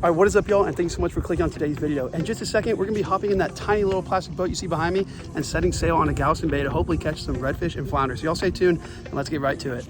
All right, what is up, y'all? And thanks so much for clicking on today's video. In just a second, we're gonna be hopping in that tiny little plastic boat you see behind me and setting sail on a Galveston Bay to hopefully catch some redfish and flounder. So y'all stay tuned and let's get right to it.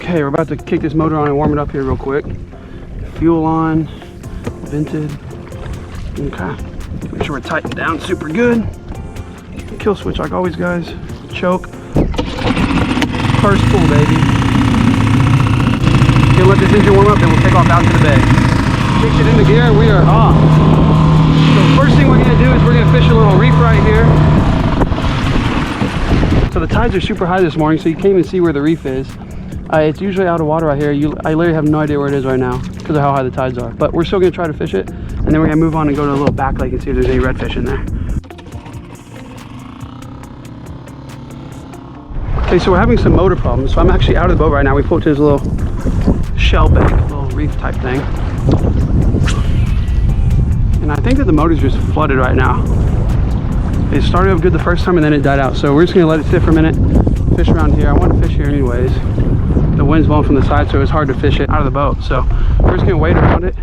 Okay, we're about to kick this motor on and warm it up here real quick. Fuel on, vented. Okay, make sure we're tightened down super good. Kill switch like always, guys. Choke. First pull, baby. Gonna let this engine warm up, then we'll take off out to the bay. Kicked it into gear and we are off. So first thing we're gonna do is we're gonna fish a little reef right here. So the tides are super high this morning, so you can't even see where the reef is. It's usually out of water right here. I literally have no idea where it is right now because of how high the tides are. But we're still gonna try to fish it, and then we're gonna move on and go to a little back lake and see if there's any redfish in there. Okay, so we're having some motor problems. So I'm actually out of the boat right now. We pulled to this little shell bank, little reef type thing. And I think that the motor's just flooded right now. It started up good the first time and then it died out. So we're just gonna let it sit for a minute, fish around here. I want to fish here anyways. The wind's blowing from the side, so it's hard to fish it out of the boat. So we're just gonna wait around it,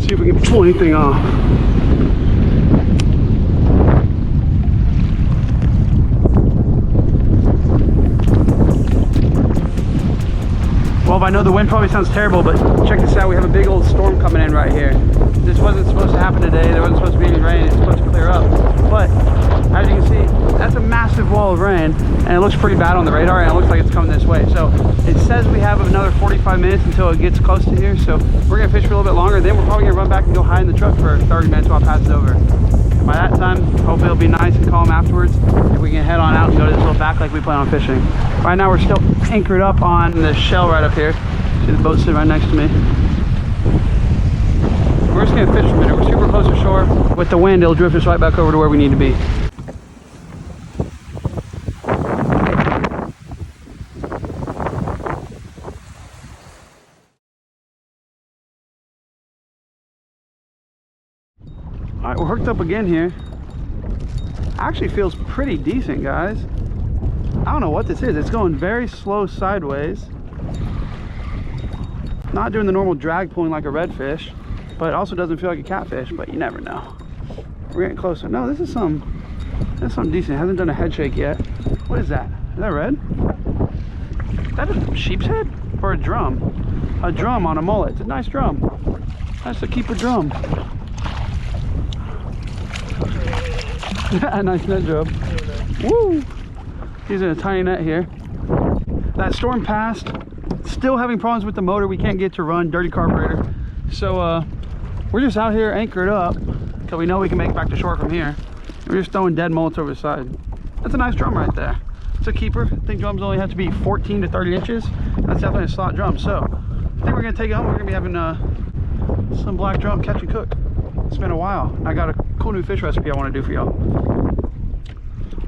see if we can pull anything off. Well, I know the wind probably sounds terrible, but check this out. We have a big old storm coming in right here. This wasn't supposed to happen today. There wasn't supposed to be any rain. It's supposed to clear up. But as you can see, that's a massive wall of rain, and it looks pretty bad on the radar, and it looks like it's coming this way. So it says we have another 45 minutes until it gets close to here. So we're gonna fish for a little bit longer. Then we're probably gonna run back and go hide in the truck for 30 minutes while it passes over. By that time, hopefully it'll be nice and calm afterwards, and we can head on out and go to this little back lake we plan on fishing. Right now we're still anchored up on the shell right up here. See the boat sitting right next to me. We're just gonna fish for a minute. We're super close to shore. With the wind, it'll drift us right back over to where we need to be. All right, we're hooked up again here. Actually feels pretty decent, guys. I don't know what this is. It's going very slow sideways. Not doing the normal drag pulling like a redfish, but it also doesn't feel like a catfish, but you never know. We're getting closer. No, this is something decent. It hasn't done a head shake yet. What is that? Is that red? Is that a sheep's head or a drum? A drum on a mullet. It's a nice drum. Nice to keep a drum. A nice net drum. Woo! Using a tiny net here. That storm passed. Still having problems with the motor. We can't get to run. Dirty carburetor. So we're just out here anchored up because we know we can make it back to shore from here. We're just throwing dead mullets over the side. That's a nice drum right there. It's a keeper. I think drums only have to be 14 to 30 inches. That's definitely a slot drum. So I think we're gonna take it home. We're gonna be having some black drum catch and cook. It's been a while. I got a cool new fish recipe I want to do for y'all.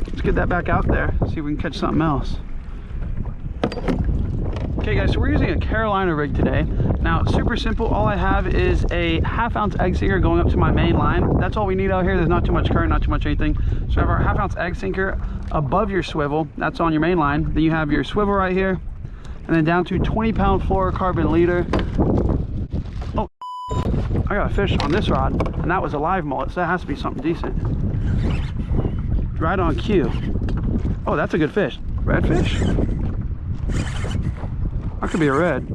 Let's get that back out there, see if we can catch something else. Okay guys, so we're using a Carolina rig today. Now, super simple. All I have is a 1/2 ounce egg sinker going up to my main line. That's all we need out here. There's not too much current, not too much anything. So we have our 1/2 ounce egg sinker above your swivel. That's on your main line. Then you have your swivel right here, and then down to 20-pound fluorocarbon leader. Oh, I got a fish on this rod, and that was a live mullet, so that has to be something decent. Right on cue. Oh, that's a good fish. Redfish? That could be a red.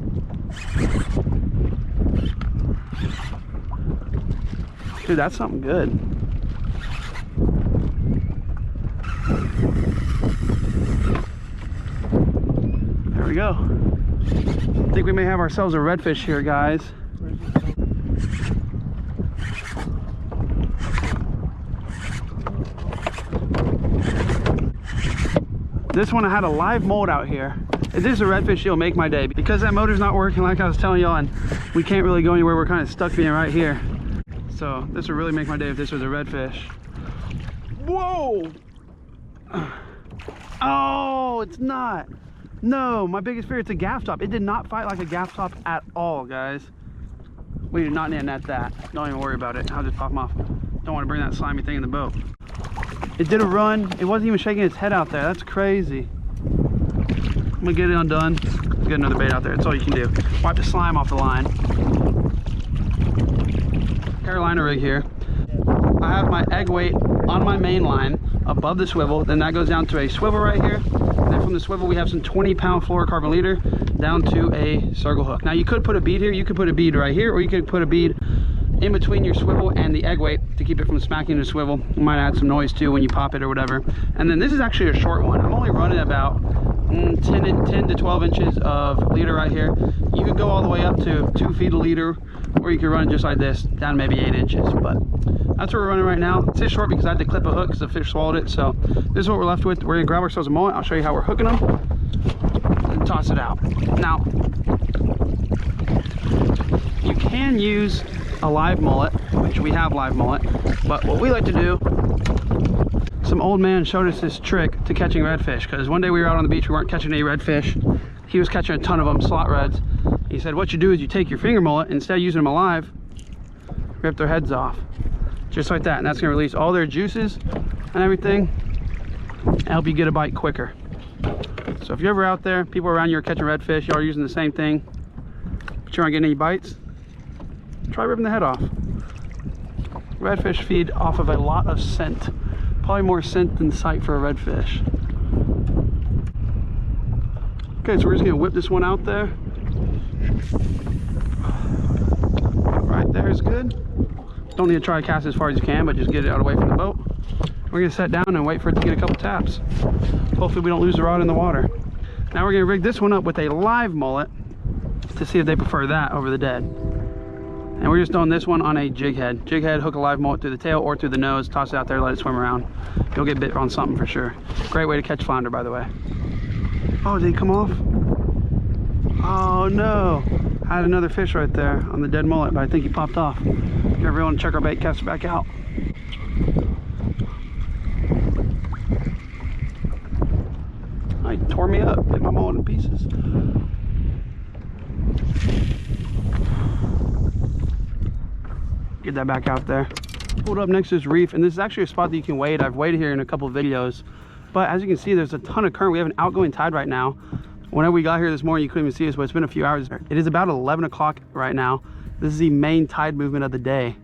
Dude, that's something good. There we go. I think we may have ourselves a redfish here, guys. This one I had a live mold out here. If this is a redfish, it'll make my day. Because that motor's not working like I was telling y'all, and we can't really go anywhere. We're kind of stuck being right here. So this would really make my day if this was a redfish. Whoa! Oh, it's not. No, my biggest fear, it's a gaff top. It did not fight like a gaff top at all, guys. We do not need to net that. Don't even worry about it. I'll just pop them off. Don't want to bring that slimy thing in the boat. It did a run. It wasn't even shaking its head out there. That's crazy. I'm gonna get it undone. Get another bait out there. That's all you can do. Wipe the slime off the line. Carolina rig here. I have my egg weight on my main line above the swivel. Then that goes down to a swivel right here. And then from the swivel, we have some 20-pound fluorocarbon leader down to a circle hook. Now you could put a bead here. You could put a bead right here, or you could put a bead in between your swivel and the egg weight to keep it from smacking the swivel. You might add some noise too when you pop it or whatever. And then this is actually a short one. I'm only running about 10 to 12 inches of leader right here. You could go all the way up to 2 feet of leader, or you could run just like this down maybe 8 inches. But that's what we're running right now. It's short because I had to clip a hook because the fish swallowed it. So this is what we're left with. We're gonna grab ourselves a mullet. I'll show you how we're hooking them and toss it out. Now, you can use a live mullet, which we have live mullet, but what we like to do, some old man showed us this trick to catching redfish, because one day we were out on the beach, we weren't catching any redfish. He was catching a ton of them, slot reds. He said what you do is you take your finger mullet, instead of using them alive, rip their heads off just like that, and that's going to release all their juices and everything and help you get a bite quicker. So if you're ever out there, people around you are catching redfish, y'all are using the same thing, but you aren't getting any bites, try ripping the head off. Redfish feed off of a lot of scent, probably more scent than sight for a redfish. Okay, so we're just gonna whip this one out there. Right there is good. Don't need to try to cast as far as you can, but just get it out away from the boat. We're gonna set down and wait for it to get a couple taps. Hopefully we don't lose the rod in the water. Now we're gonna rig this one up with a live mullet to see if they prefer that over the dead. And we're just throwing this one on a jig head. Jig head, hook a live mullet through the tail or through the nose, toss it out there, let it swim around. You'll get bit on something for sure. Great way to catch flounder, by the way. Oh, did he come off? Oh no. I had another fish right there on the dead mullet, but I think he popped off. Give everyone check our bait, cast it back out. Oh, he tore me up, bit my mullet in pieces. Get that back out there. Pulled up next to this reef, and this is actually a spot that you can wade. I've waded here in a couple of videos, but as you can see, there's a ton of current. We have an outgoing tide right now. Whenever we got here this morning, you couldn't even see us, but it's been a few hours. It is about 11 o'clock right now. This is the main tide movement of the day,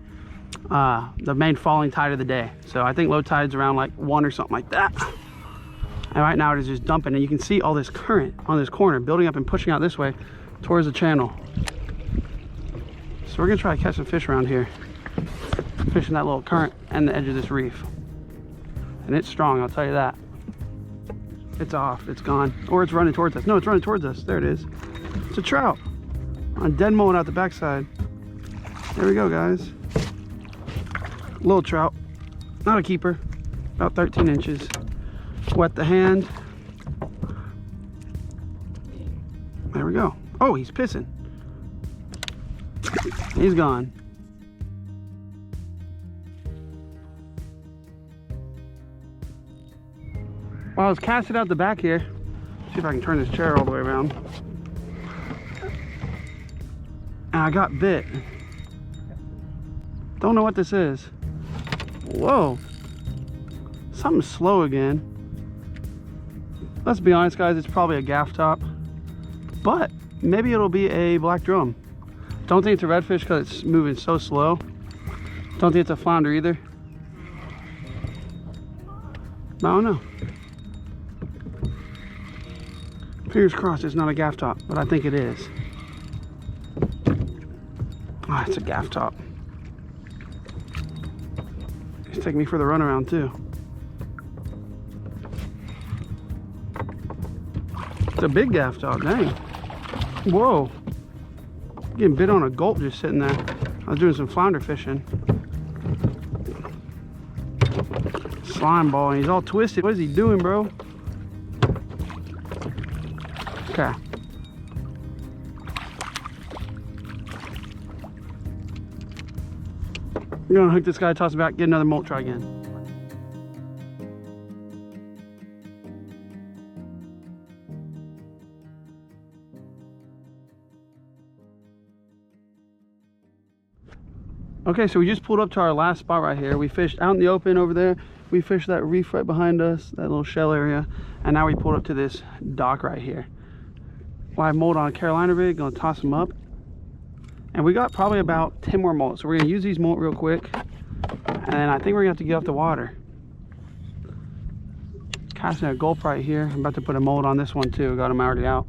the main falling tide of the day. So I think low tide's around like 1 or something like that. And right now it is just dumping, and you can see all this current on this corner building up and pushing out this way towards the channel. So we're gonna try to catch some fish around here, fishing that little current and the edge of this reef. And it's strong, I'll tell you that. It's off, it's gone. Or it's running towards us. No, it's running towards us. There it is. It's a trout on dead mullet out the backside. There we go, guys. Little trout, not a keeper, about 13 inches. Wet the hand. There we go. Oh, he's pissing. He's gone. Well, I was casting out the back here. See if I can turn this chair all the way around. And I got bit. Don't know what this is. Whoa. Something's slow again. Let's be honest, guys, it's probably a gaff top. But maybe it'll be a black drum. Don't think it's a redfish because it's moving so slow. Don't think it's a flounder either. I don't know. Fingers crossed it's not a gaff top, but I think it is. Ah, it's a gaff top. He's taking me for the runaround too. It's a big gaff top, dang. Whoa. Getting bit on a gulp just sitting there. I was doing some flounder fishing. Slime ball, and he's all twisted. What is he doing, bro? Okay. I'm gonna hook this guy, toss it back, get another mullet, try again. Okay, so we just pulled up to our last spot right here. We fished out in the open over there. We fished that reef right behind us, that little shell area. And now we pulled up to this dock right here. Live mullet on a Carolina rig, gonna toss them up. And we got probably about 10 more mullet. So we're gonna use these mullet real quick. And then I think we're gonna have to get off the water. Casting a gulp right here. I'm about to put a mullet on this one too. Got them already out.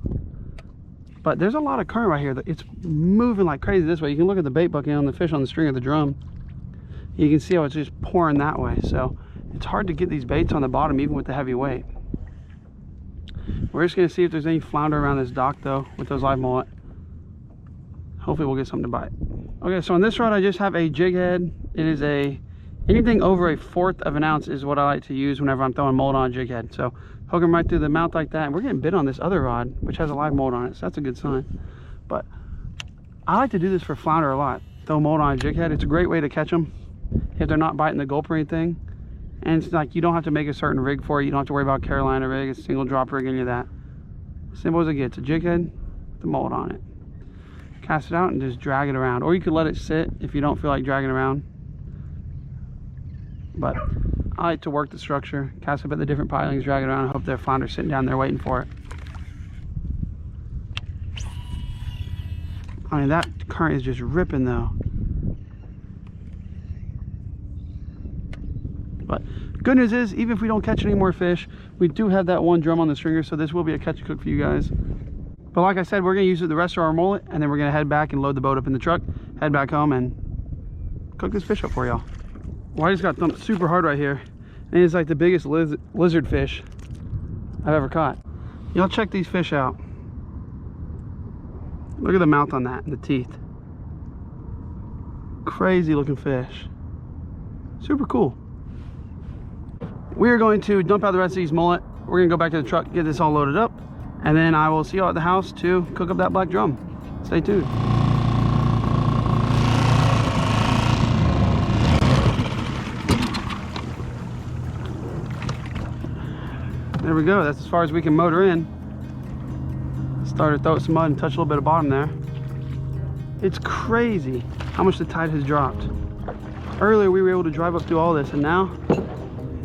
But there's a lot of current right here. It's moving like crazy this way. You can look at the bait bucket on the fish on the string of the drum. You can see how it's just pouring that way. So it's hard to get these baits on the bottom even with the heavy weight. We're just gonna see if there's any flounder around this dock though with those live mullet. Hopefully we'll get something to bite. Okay, so on this rod I just have a jig head. It is anything over 1/4 of an ounce is what I like to use whenever I'm throwing mullet on a jig head. So hook them right through the mouth like that. And we're getting bit on this other rod, which has a live mullet on it, so that's a good sign. But I like to do this for flounder a lot. Throw mullet on a jig head. It's a great way to catch them if they're not biting the gulp or anything. And it's like you don't have to make a certain rig for it. You don't have to worry about Carolina rig, a single drop rig, any of that. Simple as it gets. A jig head with the mullet on it. Cast it out and just drag it around. Or you could let it sit if you don't feel like dragging around. But I like to work the structure, cast up at the different pilings, drag it around, and hope their flounder's sitting down there waiting for it. I mean, that current is just ripping though. But good news is, even if we don't catch any more fish, we do have that one drum on the stringer, so this will be a catch and cook for you guys. But like I said, we're gonna use it the rest of our mullet, and then we're gonna head back and load the boat up in the truck, head back home, and cook this fish up for y'all. Well, I just got thumped super hard right here, and it's like the biggest lizard fish I've ever caught. Y'all check these fish out. Look at the mouth on that and the teeth. Crazy looking fish. Super cool. We are going to dump out the rest of these mullet. We're gonna go back to the truck, get this all loaded up, and then I will see y'all at the house to cook up that black drum. Stay tuned. There we go. That's as far as we can motor in. Started to throw some mud and touch a little bit of bottom there. It's crazy how much the tide has dropped. Earlier we were able to drive up through all this, and now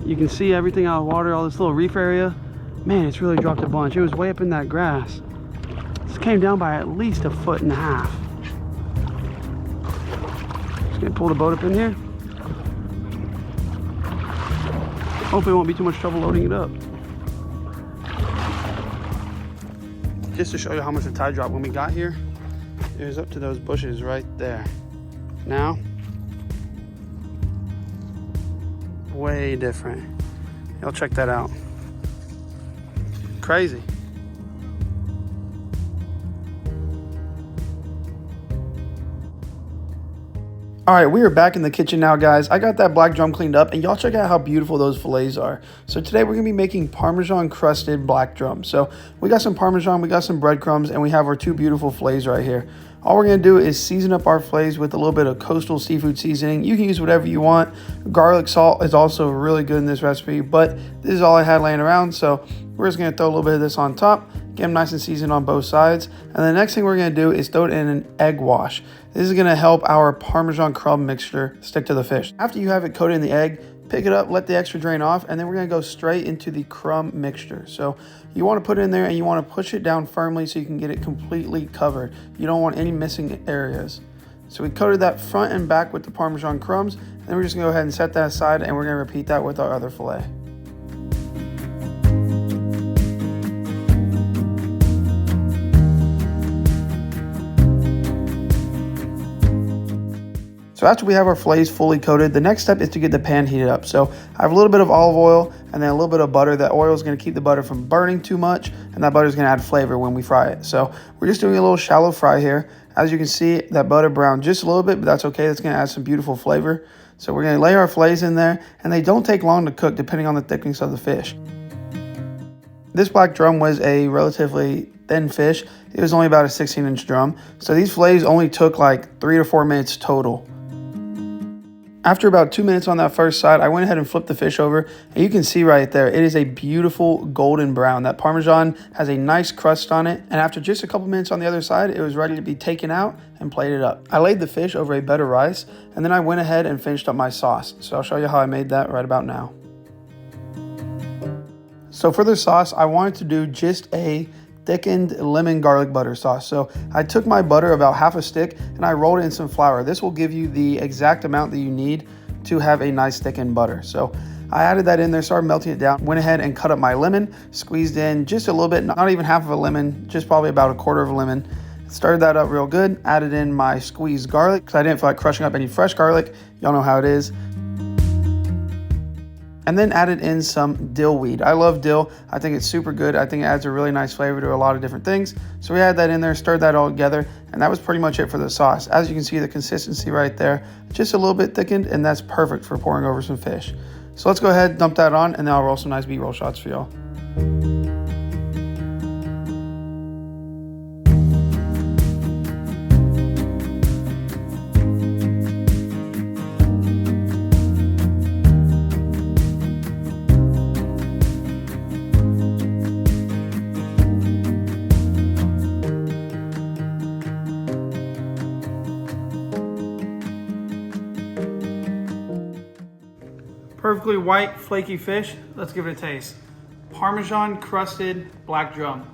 you can see everything out of water, all this little reef area. Man, it's really dropped a bunch. It was way up in that grass. This came down by at least 1.5 feet. Just gonna pull the boat up in here. Hopefully it won't be too much trouble loading it up. Just to show you how much the tide dropped when we got here, it was up to those bushes right there. Now, way different. Y'all check that out. Crazy. All right, we are back in the kitchen now, guys. I got that black drum cleaned up, and y'all check out how beautiful those fillets are. So today we're gonna be making Parmesan crusted black drum. So we got some Parmesan, we got some breadcrumbs, and we have our 2 beautiful fillets right here. All we're gonna do is season up our fillets with a little bit of coastal seafood seasoning. You can use whatever you want. Garlic salt is also really good in this recipe, but this is all I had laying around, so we're just gonna throw a little bit of this on top, get them nice and seasoned on both sides. And the next thing we're gonna do is throw it in an egg wash. This is gonna help our Parmesan crumb mixture stick to the fish. After you have it coated in the egg, pick it up, let the extra drain off, and then we're gonna go straight into the crumb mixture. So you wanna put it in there and you wanna push it down firmly so you can get it completely covered. You don't want any missing areas. So we coated that front and back with the Parmesan crumbs, and then we're just gonna go ahead and set that aside, and we're gonna repeat that with our other fillet. So after we have our fillets fully coated, the next step is to get the pan heated up. So I have a little bit of olive oil and then a little bit of butter. That oil is going to keep the butter from burning too much, and that butter is going to add flavor when we fry it. So we're just doing a little shallow fry here. As you can see, that butter browned just a little bit, but that's okay. That's going to add some beautiful flavor. So we're going to lay our fillets in there, and they don't take long to cook depending on the thickness of the fish. This black drum was a relatively thin fish. It was only about a 16-inch drum. So these fillets only took like 3 to 4 minutes total. After about 2 minutes on that first side, I went ahead and flipped the fish over, and you can see right there, it is a beautiful golden brown. That Parmesan has a nice crust on it, and after just a couple minutes on the other side, it was ready to be taken out and plated up. I laid the fish over a bed of rice, and then I went ahead and finished up my sauce. So I'll show you how I made that right about now. So for the sauce, I wanted to do just a thickened lemon garlic butter sauce. So I took my butter, about half a stick, and I rolled it in some flour. This will give you the exact amount that you need to have a nice thickened butter. So I added that in there, started melting it down, went ahead and cut up my lemon, squeezed in just a little bit, not even half of a lemon, just probably about a quarter of a lemon. Stirred that up real good, added in my squeezed garlic because I didn't feel like crushing up any fresh garlic. Y'all know how it is. And then added in some dill weed. I love dill. I think it's super good. I think it adds a really nice flavor to a lot of different things. So we added that in there, stirred that all together, and that was pretty much it for the sauce. As you can see, the consistency right there, just a little bit thickened, and that's perfect for pouring over some fish. So let's go ahead, dump that on, and then I'll roll some nice B-roll shots for y'all. Perfectly white, flaky fish. Let's give it a taste. Parmesan crusted black drum.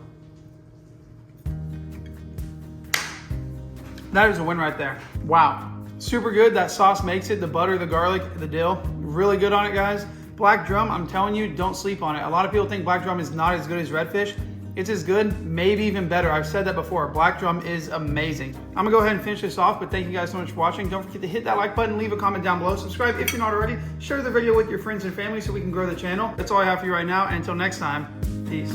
That is a win right there. Wow. Super good. That sauce makes it. The butter, the garlic, the dill. Really good on it, guys. Black drum, I'm telling you, don't sleep on it. A lot of people think black drum is not as good as redfish. It's as good, maybe even better. I've said that before. Black drum is amazing. I'm gonna go ahead and finish this off, but thank you guys so much for watching. Don't forget to hit that like button, leave a comment down below, subscribe if you're not already, share the video with your friends and family so we can grow the channel. That's all I have for you right now, and until next time, peace.